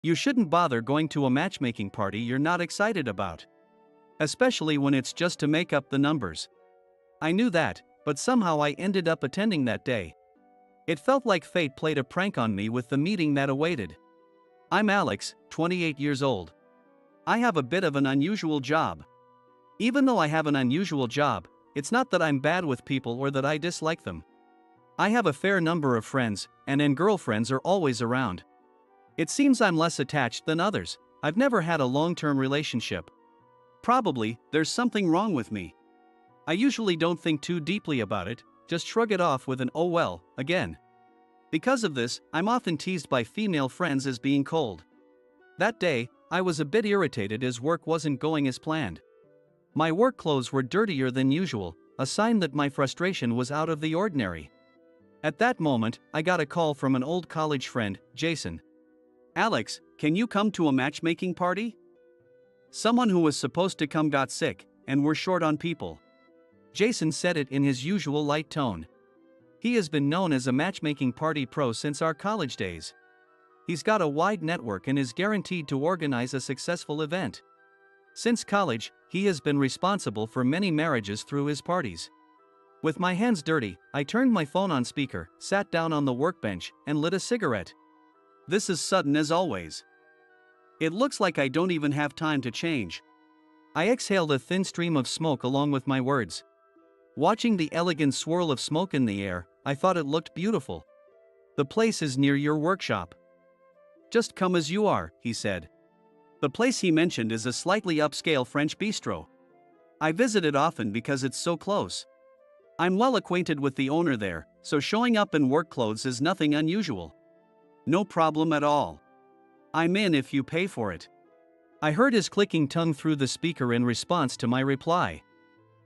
You shouldn't bother going to a matchmaking party you're not excited about. Especially when it's just to make up the numbers. I knew that, but somehow I ended up attending that day. It felt like fate played a prank on me with the meeting that awaited. I'm Alex, 28 years old. I have a bit of an unusual job. Even though I have an unusual job, it's not that I'm bad with people or that I dislike them. I have a fair number of friends, and girlfriends are always around. It seems I'm less attached than others. I've never had a long-term relationship. Probably, there's something wrong with me. I usually don't think too deeply about it, just shrug it off with an "oh well" again. Because of this, I'm often teased by female friends as being cold. That day, I was a bit irritated as work wasn't going as planned. My work clothes were dirtier than usual, a sign that my frustration was out of the ordinary. At that moment, I got a call from an old college friend, Jason. "Alex, can you come to a matchmaking party? Someone who was supposed to come got sick, and we're short on people." Jason said it in his usual light tone. He has been known as a matchmaking party pro since our college days. He's got a wide network and is guaranteed to organize a successful event. Since college, he has been responsible for many marriages through his parties. With my hands dirty, I turned my phone on speaker, sat down on the workbench, and lit a cigarette. This is sudden as always. It looks like I don't even have time to change. I exhaled a thin stream of smoke along with my words. Watching the elegant swirl of smoke in the air, I thought it looked beautiful. "The place is near your workshop. Just come as you are," he said. The place he mentioned is a slightly upscale French bistro. I visit it often because it's so close. I'm well acquainted with the owner there, so showing up in work clothes is nothing unusual. No problem at all. I'm in if you pay for it. I heard his clicking tongue through the speaker in response to my reply.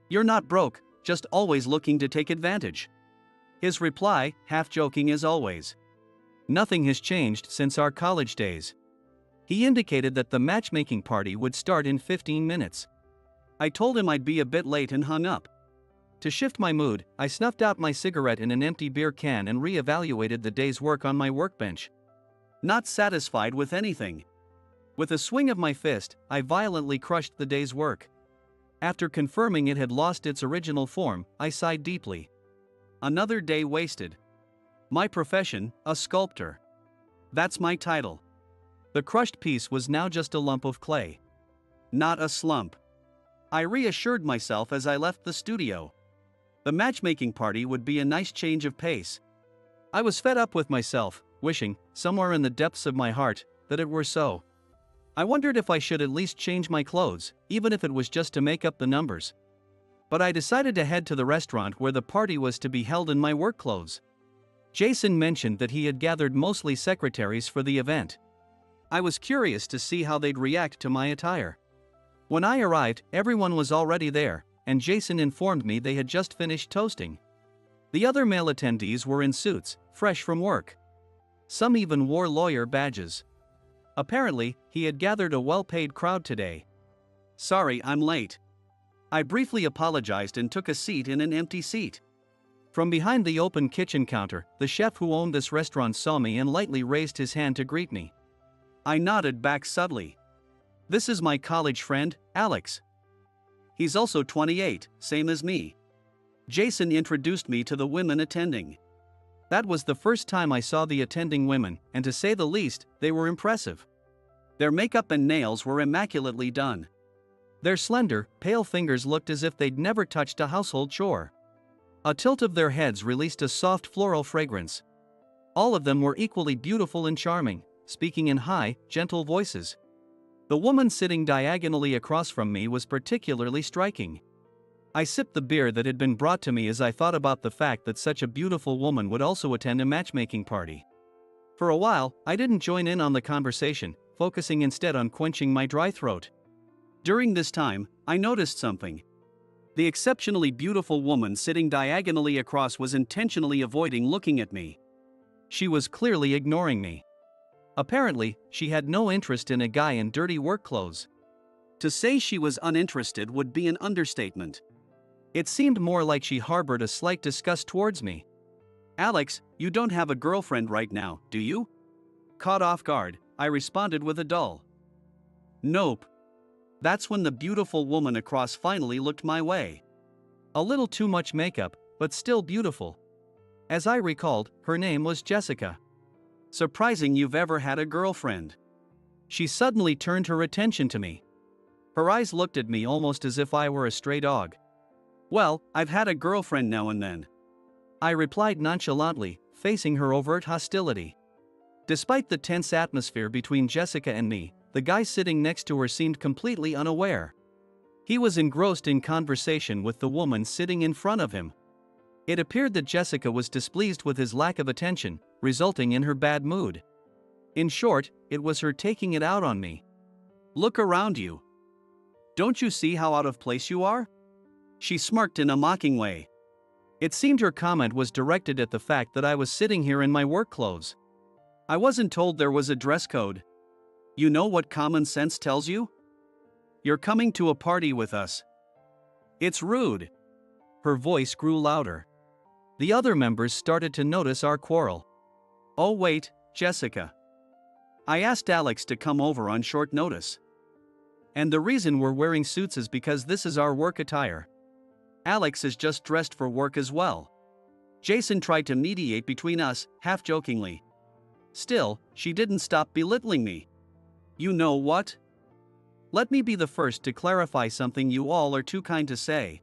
"You're not broke, just always looking to take advantage." His reply, half joking as always. Nothing has changed since our college days. He indicated that the matchmaking party would start in 15 minutes. I told him I'd be a bit late and hung up. To shift my mood, I snuffed out my cigarette in an empty beer can and re-evaluated the day's work on my workbench. Not satisfied with anything. With a swing of my fist, I violently crushed the day's work. After confirming it had lost its original form, I sighed deeply. Another day wasted. My profession, a sculptor. That's my title. The crushed piece was now just a lump of clay. Not a slump. I reassured myself as I left the studio. The matchmaking party would be a nice change of pace. I was fed up with myself, wishing, somewhere in the depths of my heart, that it were so. I wondered if I should at least change my clothes, even if it was just to make up the numbers. But I decided to head to the restaurant where the party was to be held in my work clothes. Jason mentioned that he had gathered mostly secretaries for the event. I was curious to see how they'd react to my attire. When I arrived, everyone was already there, and Jason informed me they had just finished toasting. The other male attendees were in suits, fresh from work. Some even wore lawyer badges. Apparently, he had gathered a well-paid crowd today. "Sorry, I'm late." I briefly apologized and took a seat in an empty seat. From behind the open kitchen counter, the chef who owned this restaurant saw me and lightly raised his hand to greet me. I nodded back subtly. "This is my college friend, Alex. He's also 28, same as me." Jason introduced me to the women attending. That was the first time I saw the attending women, and to say the least, they were impressive. Their makeup and nails were immaculately done. Their slender, pale fingers looked as if they'd never touched a household chore. A tilt of their heads released a soft floral fragrance. All of them were equally beautiful and charming, speaking in high, gentle voices. The woman sitting diagonally across from me was particularly striking. I sipped the beer that had been brought to me as I thought about the fact that such a beautiful woman would also attend a matchmaking party. For a while, I didn't join in on the conversation, focusing instead on quenching my dry throat. During this time, I noticed something. The exceptionally beautiful woman sitting diagonally across was intentionally avoiding looking at me. She was clearly ignoring me. Apparently, she had no interest in a guy in dirty work clothes. To say she was uninterested would be an understatement. It seemed more like she harbored a slight disgust towards me. "Alex, you don't have a girlfriend right now, do you?" Caught off guard, I responded with a dull nope. That's when the beautiful woman across finally looked my way. A little too much makeup, but still beautiful. As I recalled, her name was Jessica. Surprising you've ever had a girlfriend. She suddenly turned her attention to me. Her eyes looked at me almost as if I were a stray dog. Well, I've had a girlfriend now and then. I replied nonchalantly, facing her overt hostility. Despite the tense atmosphere between Jessica and me, the guy sitting next to her seemed completely unaware. He was engrossed in conversation with the woman sitting in front of him. It appeared that Jessica was displeased with his lack of attention, resulting in her bad mood. In short, it was her taking it out on me. Look around you. Don't you see how out of place you are? She smirked in a mocking way. It seemed her comment was directed at the fact that I was sitting here in my work clothes. I wasn't told there was a dress code. You know what common sense tells you? You're coming to a party with us. It's rude. Her voice grew louder. The other members started to notice our quarrel. Oh wait, Jessica. I asked Alex to come over on short notice. And the reason we're wearing suits is because this is our work attire. Alex is just dressed for work as well. Jason tried to mediate between us, half-jokingly. Still, she didn't stop belittling me. You know what? Let me be the first to clarify something you all are too kind to say.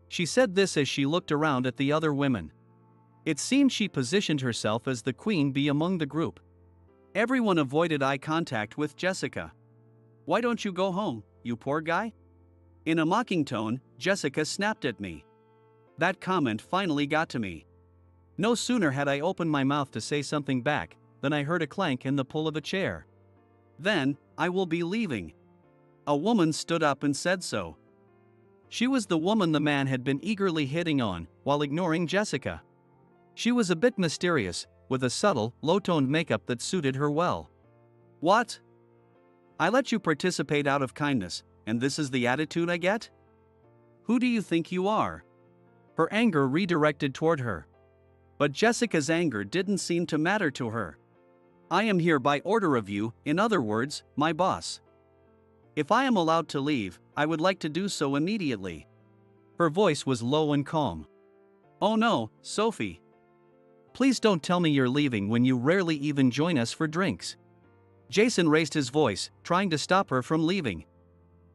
She said this as she looked around at the other women. It seemed she positioned herself as the queen bee among the group. Everyone avoided eye contact with Jessica. Why don't you go home, you poor guy? In a mocking tone, Jessica snapped at me. That comment finally got to me. No sooner had I opened my mouth to say something back than I heard a clank and the pull of a chair. Then, I will be leaving. A woman stood up and said so. She was the woman the man had been eagerly hitting on, while ignoring Jessica. She was a bit mysterious, with a subtle, low-toned makeup that suited her well. What? I let you participate out of kindness, and this is the attitude I get? Who do you think you are? Her anger redirected toward her. But Jessica's anger didn't seem to matter to her. I am here by order of you, in other words, my boss. If I am allowed to leave, I would like to do so immediately. Her voice was low and calm. Oh no, Sophie. Please don't tell me you're leaving when you rarely even join us for drinks. Jason raised his voice, trying to stop her from leaving.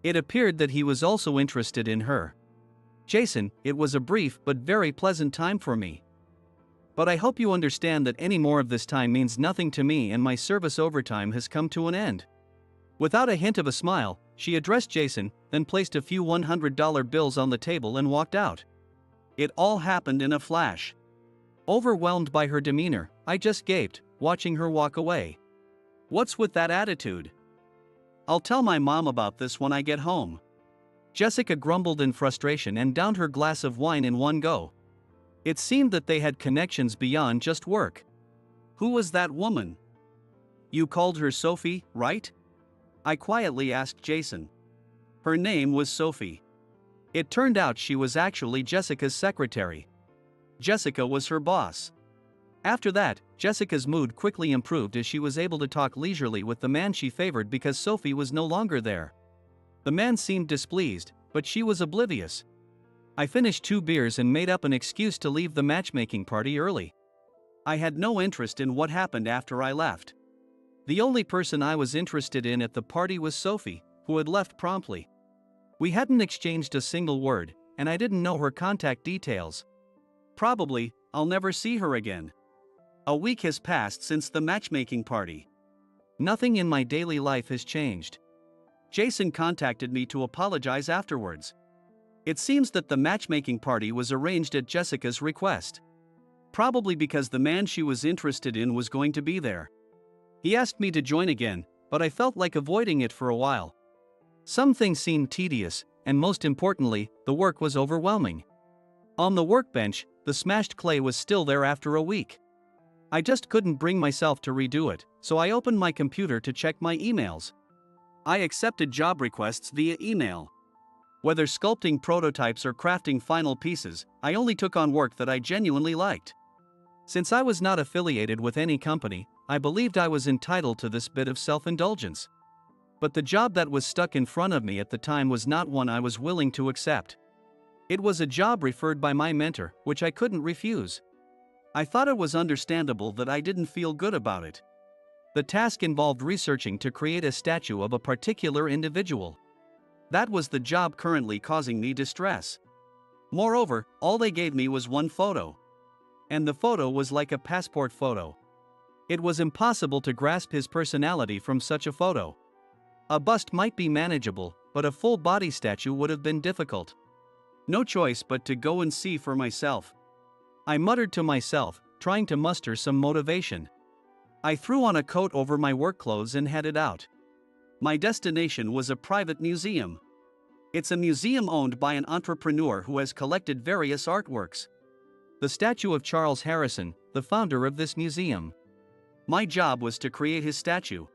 It appeared that he was also interested in her. Jason, it was a brief but very pleasant time for me. But I hope you understand that any more of this time means nothing to me and my service overtime has come to an end. Without a hint of a smile, she addressed Jason, then placed a few $100 bills on the table and walked out. It all happened in a flash. Overwhelmed by her demeanor, I just gaped, watching her walk away. What's with that attitude? I'll tell my mom about this when I get home. Jessica grumbled in frustration and downed her glass of wine in one go. It seemed that they had connections beyond just work. Who was that woman? You called her Sophie, right? I quietly asked Jason. Her name was Sophie. It turned out she was actually Jessica's secretary. Jessica was her boss. After that, Jessica's mood quickly improved as she was able to talk leisurely with the man she favored because Sophie was no longer there. The man seemed displeased, but she was oblivious. I finished 2 beers and made up an excuse to leave the matchmaking party early. I had no interest in what happened after I left. The only person I was interested in at the party was Sophie, who had left promptly. We hadn't exchanged a single word, and I didn't know her contact details. Probably, I'll never see her again. A week has passed since the matchmaking party. Nothing in my daily life has changed. Jason contacted me to apologize afterwards. It seems that the matchmaking party was arranged at Jessica's request. Probably because the man she was interested in was going to be there. He asked me to join again, but I felt like avoiding it for a while. Some things seemed tedious, and most importantly, the work was overwhelming. On the workbench, the smashed clay was still there after a week. I just couldn't bring myself to redo it, so I opened my computer to check my emails. I accepted job requests via email. Whether sculpting prototypes or crafting final pieces, I only took on work that I genuinely liked. Since I was not affiliated with any company, I believed I was entitled to this bit of self-indulgence. But the job that was stuck in front of me at the time was not one I was willing to accept. It was a job referred by my mentor, which I couldn't refuse. I thought it was understandable that I didn't feel good about it. The task involved researching to create a statue of a particular individual. That was the job currently causing me distress. Moreover, all they gave me was one photo. And the photo was like a passport photo. It was impossible to grasp his personality from such a photo. A bust might be manageable, but a full body statue would have been difficult. No choice but to go and see for myself. I muttered to myself, trying to muster some motivation. I threw on a coat over my work clothes and headed out. My destination was a private museum. It's a museum owned by an entrepreneur who has collected various artworks. The statue of Charles Harrison, the founder of this museum. My job was to create his statue.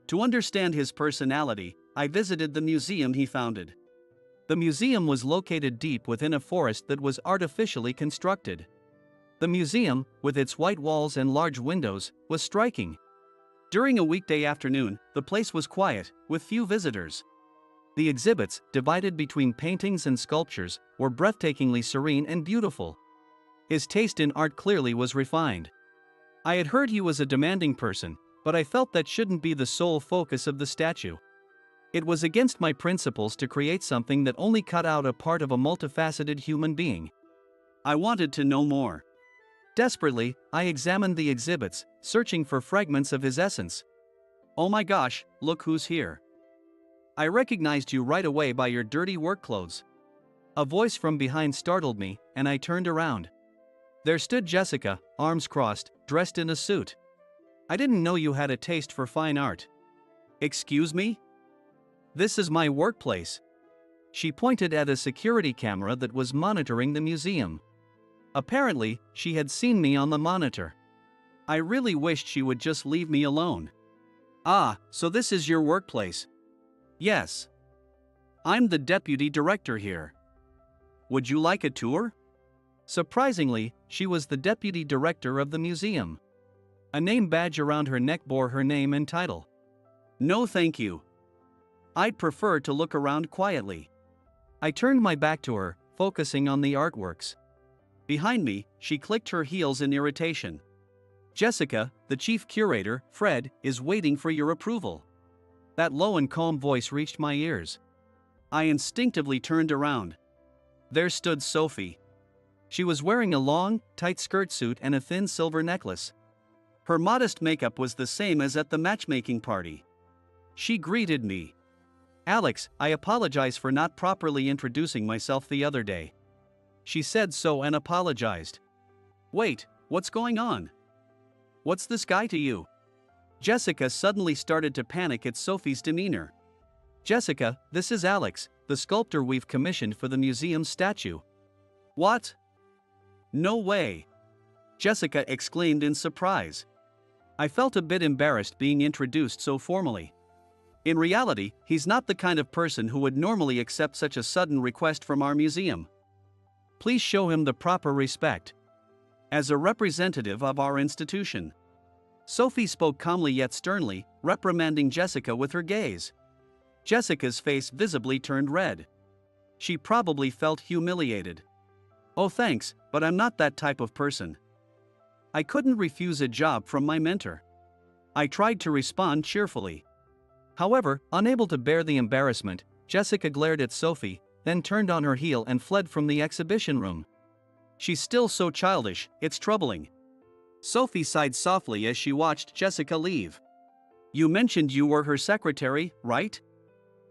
To understand his personality, I visited the museum he founded. The museum was located deep within a forest that was artificially constructed. The museum, with its white walls and large windows, was striking. During a weekday afternoon, the place was quiet, with few visitors. The exhibits, divided between paintings and sculptures, were breathtakingly serene and beautiful. His taste in art clearly was refined. I had heard he was a demanding person, but I felt that shouldn't be the sole focus of the statue. It was against my principles to create something that only cut out a part of a multifaceted human being. I wanted to know more. Desperately, I examined the exhibits, searching for fragments of his essence. Oh my gosh, look who's here. I recognized you right away by your dirty work clothes. A voice from behind startled me, and I turned around. There stood Jessica, arms crossed, dressed in a suit. I didn't know you had a taste for fine art. Excuse me? This is my workplace. She pointed at a security camera that was monitoring the museum. Apparently, she had seen me on the monitor. I really wished she would just leave me alone. Ah, so this is your workplace? Yes. I'm the deputy director here. Would you like a tour? Surprisingly, she was the deputy director of the museum. A name badge around her neck bore her name and title. No thank you. I'd prefer to look around quietly. I turned my back to her, focusing on the artworks. Behind me, she clicked her heels in irritation. Jessica, the chief curator, Fred, is waiting for your approval. That low and calm voice reached my ears. I instinctively turned around. There stood Sophie. She was wearing a long, tight skirt suit and a thin silver necklace. Her modest makeup was the same as at the matchmaking party. She greeted me. Alex, I apologize for not properly introducing myself the other day. She said so and apologized. Wait, what's going on? What's this guy to you? Jessica suddenly started to panic at Sophie's demeanor. Jessica, this is Alex, the sculptor we've commissioned for the museum's statue. What? No way! Jessica exclaimed in surprise. I felt a bit embarrassed being introduced so formally. In reality, he's not the kind of person who would normally accept such a sudden request from our museum. Please show him the proper respect. As a representative of our institution. Sophie spoke calmly yet sternly, reprimanding Jessica with her gaze. Jessica's face visibly turned red. She probably felt humiliated. Oh thanks, but I'm not that type of person. I couldn't refuse a job from my mentor. I tried to respond cheerfully. However, unable to bear the embarrassment, Jessica glared at Sophie, then turned on her heel and fled from the exhibition room. She's still so childish, it's troubling. Sophie sighed softly as she watched Jessica leave. You mentioned you were her secretary, right?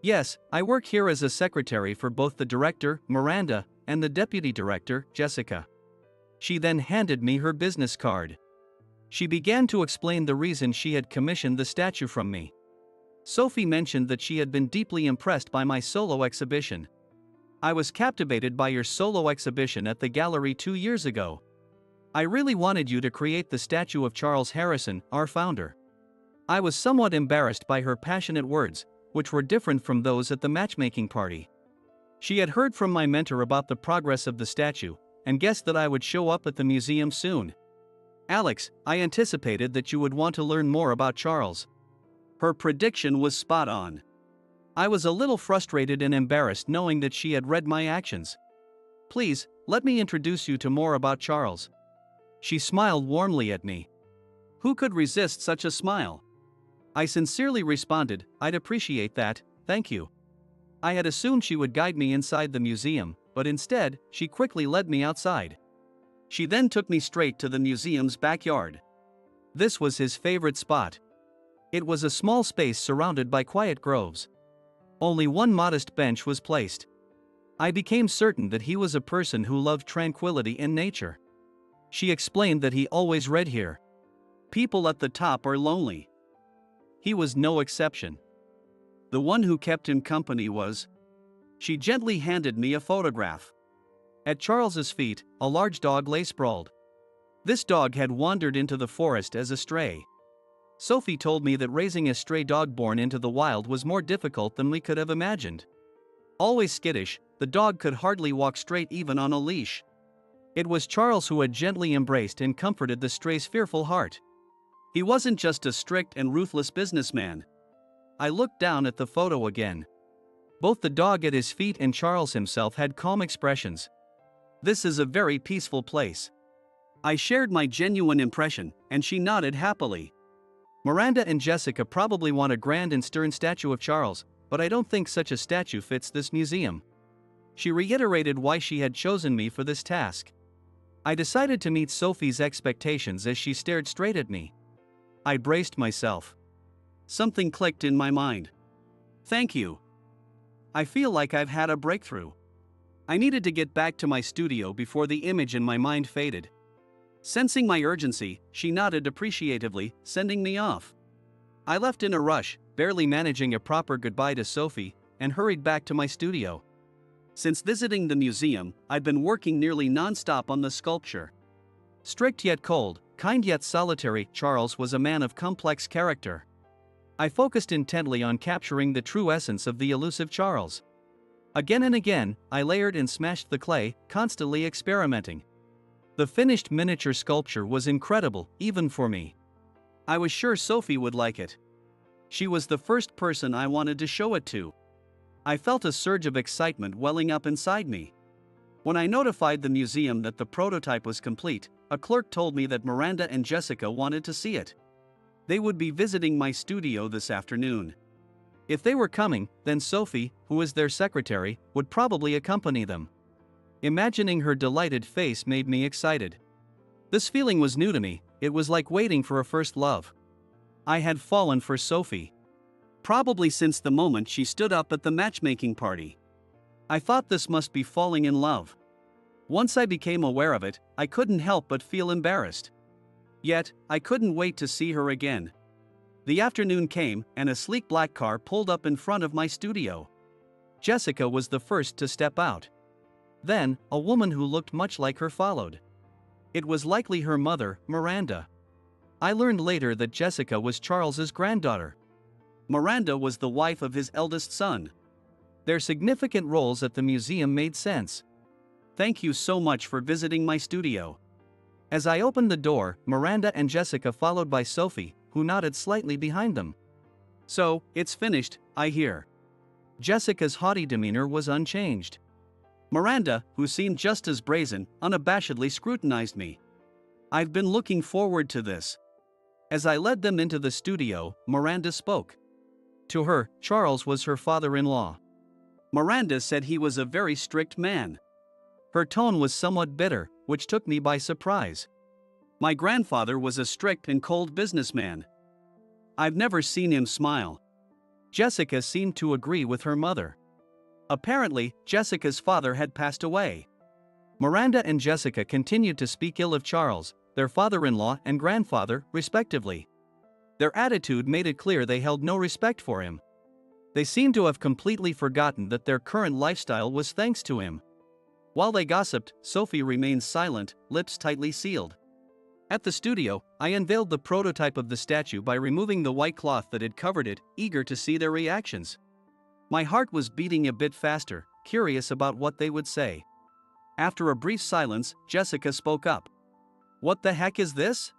Yes, I work here as a secretary for both the director, Miranda, and the deputy director, Jessica. She then handed me her business card. She began to explain the reason she had commissioned the statue from me. Sophie mentioned that she had been deeply impressed by my solo exhibition. I was captivated by your solo exhibition at the gallery 2 years ago. I really wanted you to create the statue of Charles Harrison, our founder. I was somewhat embarrassed by her passionate words, which were different from those at the matchmaking party. She had heard from my mentor about the progress of the statue, and guessed that I would show up at the museum soon. Alex, I anticipated that you would want to learn more about Charles. Her prediction was spot on. I was a little frustrated and embarrassed knowing that she had read my actions. Please, let me introduce you to more about Charles. She smiled warmly at me. Who could resist such a smile? I sincerely responded, I'd appreciate that, thank you. I had assumed she would guide me inside the museum, but instead, she quickly led me outside. She then took me straight to the museum's backyard. This was his favorite spot. It was a small space surrounded by quiet groves. Only one modest bench was placed. I became certain that he was a person who loved tranquility in nature. She explained that he always read here. People at the top are lonely. He was no exception. The one who kept him company was. She gently handed me a photograph. At Charles's feet, a large dog lay sprawled. This dog had wandered into the forest as a stray. Sophie told me that raising a stray dog born into the wild was more difficult than we could have imagined. Always skittish, the dog could hardly walk straight even on a leash. It was Charles who had gently embraced and comforted the stray's fearful heart. He wasn't just a strict and ruthless businessman. I looked down at the photo again. Both the dog at his feet and Charles himself had calm expressions. This is a very peaceful place. I shared my genuine impression, and she nodded happily. Miranda and Jessica probably want a grand and stern statue of Charles, but I don't think such a statue fits this museum. She reiterated why she had chosen me for this task. I decided to meet Sophie's expectations as she stared straight at me. I braced myself. Something clicked in my mind. Thank you. I feel like I've had a breakthrough. I needed to get back to my studio before the image in my mind faded. Sensing my urgency, she nodded appreciatively, sending me off. I left in a rush, barely managing a proper goodbye to Sophie, and hurried back to my studio. Since visiting the museum, I'd been working nearly non-stop on the sculpture. Strict yet cold, kind yet solitary, Charles was a man of complex character. I focused intently on capturing the true essence of the elusive Charles. Again and again, I layered and smashed the clay, constantly experimenting. The finished miniature sculpture was incredible, even for me. I was sure Sophie would like it. She was the first person I wanted to show it to. I felt a surge of excitement welling up inside me. When I notified the museum that the prototype was complete, a clerk told me that Miranda and Jessica wanted to see it. They would be visiting my studio this afternoon. If they were coming, then Sophie, who is their secretary, would probably accompany them. Imagining her delighted face made me excited. This feeling was new to me, it was like waiting for a first love. I had fallen for Sophie. Probably since the moment she stood up at the matchmaking party. I thought this must be falling in love. Once I became aware of it, I couldn't help but feel embarrassed. Yet, I couldn't wait to see her again. The afternoon came, and a sleek black car pulled up in front of my studio. Jessica was the first to step out. Then, a woman who looked much like her followed. It was likely her mother, Miranda. I learned later that Jessica was Charles's granddaughter. Miranda was the wife of his eldest son. Their significant roles at the museum made sense. Thank you so much for visiting my studio. As I opened the door, Miranda and Jessica followed by Sophie, who nodded slightly behind them. So, it's finished, I hear. Jessica's haughty demeanor was unchanged. Miranda, who seemed just as brazen, unabashedly scrutinized me. I've been looking forward to this. As I led them into the studio, Miranda spoke. To her, Charles was her father-in-law. Miranda said he was a very strict man. Her tone was somewhat bitter, which took me by surprise. My grandfather was a strict and cold businessman. I've never seen him smile. Jessica seemed to agree with her mother. Apparently, Jessica's father had passed away. Miranda and Jessica continued to speak ill of Charles, their father-in-law and grandfather, respectively. Their attitude made it clear they held no respect for him. They seemed to have completely forgotten that their current lifestyle was thanks to him. While they gossiped, Sophie remained silent, lips tightly sealed. At the studio, I unveiled the prototype of the statue by removing the white cloth that had covered it, eager to see their reactions. My heart was beating a bit faster, curious about what they would say. After a brief silence, Jessica spoke up. What the heck is this?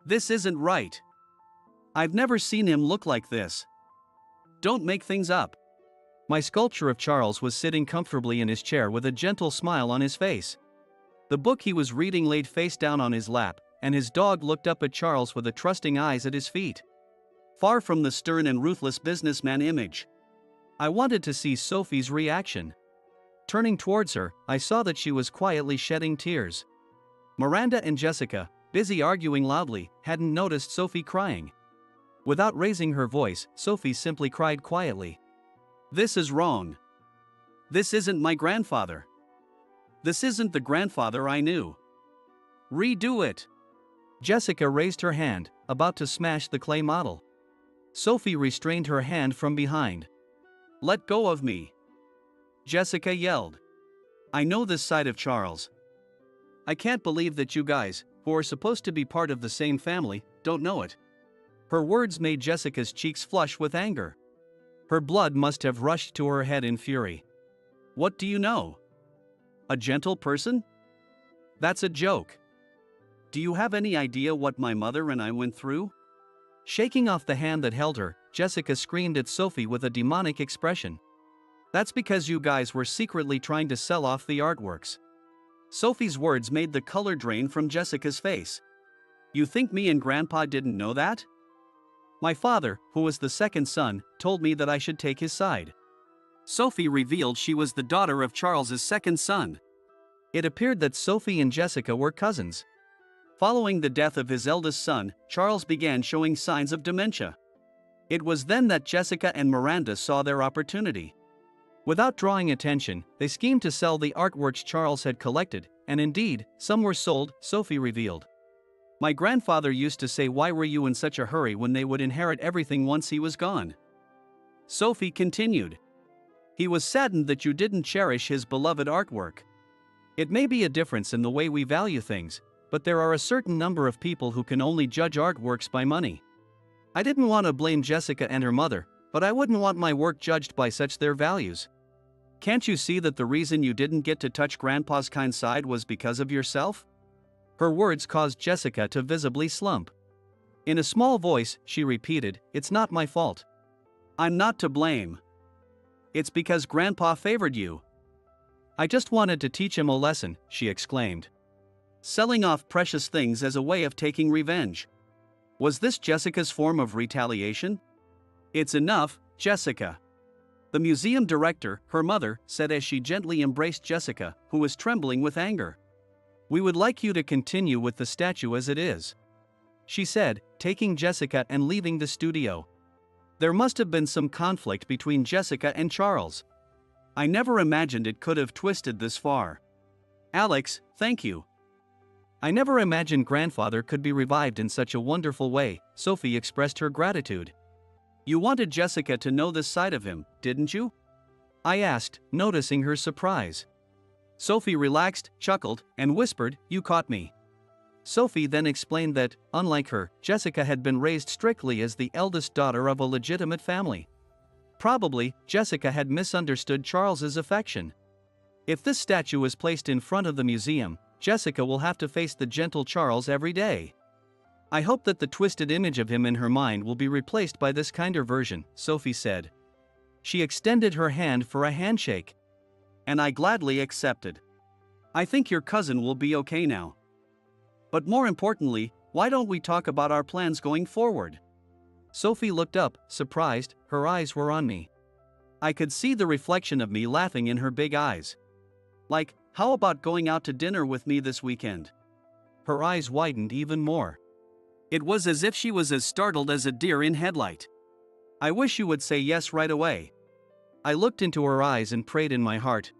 This isn't right. I've never seen him look like this. Don't make things up. My sculpture of Charles was sitting comfortably in his chair with a gentle smile on his face. The book he was reading laid face down on his lap, and his dog looked up at Charles with a trusting eyes at his feet. Far from the stern and ruthless businessman image. I wanted to see Sophie's reaction. Turning towards her, I saw that she was quietly shedding tears. Miranda and Jessica, busy arguing loudly, hadn't noticed Sophie crying. Without raising her voice, Sophie simply cried quietly. This is wrong. This isn't my grandfather. This isn't the grandfather I knew. Redo it. Jessica raised her hand, about to smash the clay model. Sophie restrained her hand from behind. Let go of me. Jessica yelled. I know this side of Charles. I can't believe that you guys, who are supposed to be part of the same family, don't know it. Her words made Jessica's cheeks flush with anger. Her blood must have rushed to her head in fury. What do you know? A gentle person? That's a joke. Do you have any idea what my mother and I went through? Shaking off the hand that held her, Jessica screamed at Sophie with a demonic expression. That's because you guys were secretly trying to sell off the artworks. Sophie's words made the color drain from Jessica's face. You think me and Grandpa didn't know that? My father, who was the second son, told me that I should take his side. Sophie revealed she was the daughter of Charles's second son. It appeared that Sophie and Jessica were cousins. Following the death of his eldest son, Charles began showing signs of dementia. It was then that Jessica and Miranda saw their opportunity. Without drawing attention, they schemed to sell the artworks Charles had collected, and indeed, some were sold, Sophie revealed. My grandfather used to say, why were you in such a hurry when they would inherit everything once he was gone? Sophie continued. He was saddened that you didn't cherish his beloved artwork. It may be a difference in the way we value things, but there are a certain number of people who can only judge artworks by money. I didn't want to blame Jessica and her mother, but I wouldn't want my work judged by such their values. Can't you see that the reason you didn't get to touch Grandpa's kind side was because of yourself? Her words caused Jessica to visibly slump. In a small voice, she repeated, it's not my fault. I'm not to blame. It's because Grandpa favored you. I just wanted to teach him a lesson, she exclaimed. Selling off precious things as a way of taking revenge. Was this Jessica's form of retaliation? It's enough, Jessica. The museum director, her mother, said as she gently embraced Jessica, who was trembling with anger. We would like you to continue with the statue as it is, she said, taking Jessica and leaving the studio. There must have been some conflict between Jessica and Charles. I never imagined it could have twisted this far. Alex, thank you. I never imagined Grandfather could be revived in such a wonderful way, Sophie expressed her gratitude. You wanted Jessica to know this side of him, didn't you? I asked, noticing her surprise. Sophie relaxed, chuckled, and whispered, you caught me. Sophie then explained that, unlike her, Jessica had been raised strictly as the eldest daughter of a legitimate family. Probably, Jessica had misunderstood Charles's affection. If this statue is placed in front of the museum, Jessica will have to face the gentle Charles every day. I hope that the twisted image of him in her mind will be replaced by this kinder version, Sophie said. She extended her hand for a handshake. And I gladly accepted. I think your cousin will be okay now. But more importantly, why don't we talk about our plans going forward? Sophie looked up, surprised, her eyes were on me. I could see the reflection of me laughing in her big eyes. Like, how about going out to dinner with me this weekend? Her eyes widened even more. It was as if she was as startled as a deer in headlight. I wish you would say yes right away. I looked into her eyes and prayed in my heart,